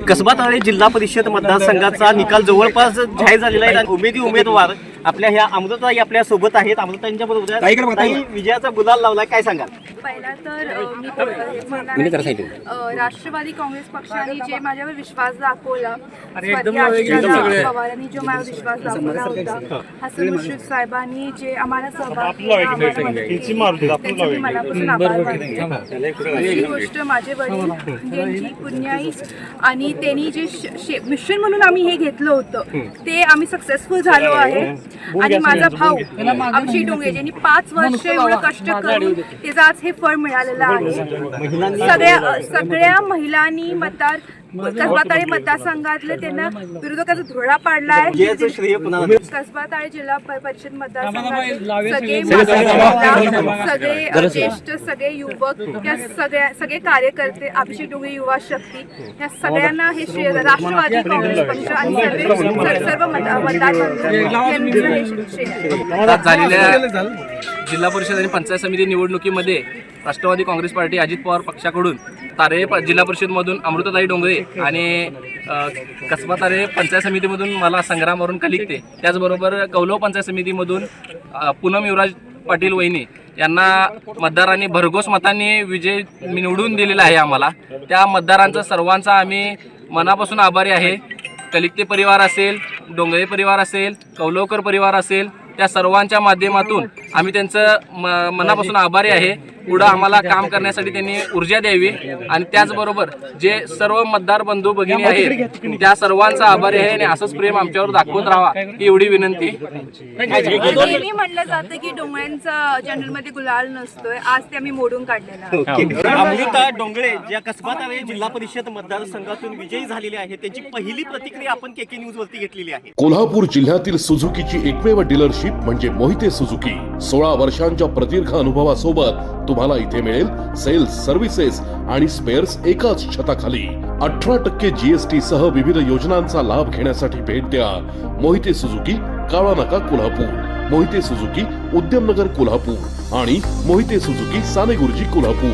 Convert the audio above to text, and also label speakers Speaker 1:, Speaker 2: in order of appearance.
Speaker 1: कसबा ताळे जिल्हा परिषद मतदारसंघाचा निकाल जवळपास जाहीर झालेला आहे आणि उमेदवार आपल्या ह्या अमृताताई आपल्या सोबत आहेत. अमृताताईंच्या बरोबर ताई विजयाचा गुलाल लावलाय, काय सांगाल?
Speaker 2: पहिला तर मी राष्ट्रवादी काँग्रेस पक्षाने जे माझ्यावर विश्वास दाखवला, पवारांनी जो माझ्यावर विश्वास दाखवला होता, हसन मुश्रीफ साहेबांनी जे आम्हाला सहभाग मनापासून आभार मानते. ही गोष्ट माझे वडील यांची पुण्याई आणि त्यांनी जे मिशन म्हणून आम्ही हे घेतलं होतं ते आम्ही सक्सेसफुल झालो आहे. आणि माझा भाऊ अभिषेक डोंगरे ज्यांनी 5 वर्ष एवढं कष्ट करून त्याचं आज हे फळ मिळालेलं आहे. सगळ्या महिलांनी कसबा ताळे मतदारसंघातले त्यांना विरोधकाचा धुळा पाडला आहे. कसबा ताळे जिल्हा परिषद मतदारसंघात सगळे ज्येष्ठ, सगळे युवक, या सगळे कार्यकर्ते, अभिषेक डोंगरे युवा शक्ती, या सगळ्यांना हे श्रेय राष्ट्रवादी काँग्रेस पक्ष आणि सर्व मतदार
Speaker 3: झालेल्या जिल्हा परिषद आणि पंचायत समिती निवडणुकीमध्ये राष्ट्रवादी काँग्रेस पार्टी अजित पवार पक्षाकडून तारे जिल्हा परिषदमधून अमृताताई डोंगरे आणि कसबा तारे पंचायत समितीमधून मला संग्राम अरुण कलिकते, त्याचबरोबर कौलव पंचायत समितीमधून पूनम युवराज पाटील वहिनी यांना मतदारांनी भरघोस मतांनी विजय निवडून दिलेला आहे. आम्हाला त्या मतदारांचा सर्वांचा आम्ही मनापासून आभारी आहे. कलिकते परिवार असेल, डोंगरे परिवार असेल, कौलवकर परिवार असेल, त्या सर्वांच्या माध्यमातून आम्ही त्यांचं मनापासून आभारी आहे. पुढं आम्हाला काम करण्यासाठी त्यांनी ऊर्जा द्यावी आणि त्याचबरोबर जे सर्व मतदार बंधू भगिनी आहेत त्या सर्वांचा आभारी आहे आणि असंच प्रेम आमच्यावर दाखवत राहावा ही एवढी विनंती.
Speaker 2: नेहमी म्हणलं जातं की डोंगऱ्यांचा जनरलमध्ये गुलाल नसतोय, आज ते आम्ही मोडून काढलेला.
Speaker 1: अमृता डोंगरे ज्या कसबा ताळे जिल्हा परिषद मतदारसंघातून विजयी झालेले आहे, त्यांची पहिली प्रतिक्रिया आपण केके न्यूज वरती घेतलेली आहे.
Speaker 4: कोल्हापूर जिल्ह्यातील सुझुकीची एकमेव डीलरशिप म्हणजे मोहिते सुझुकी. 16 वर्षांच्या प्रदीर्घ अनुभवासोबत तुम्हाला इथे मिळेल सेल्स, सर्व्हिसेस आणि स्पेअर्स एकाच छताखाली. 18% GST सह विविध योजनांचा लाभ घेण्यासाठी भेट द्या मोहिते सुझुकी, काळा नाका कोल्हापूर, मोहिते सुझुकी उद्यमनगर कोल्हापूर आणि मोहिते सुझुकी सानेगुरुजी कोल्हापूर.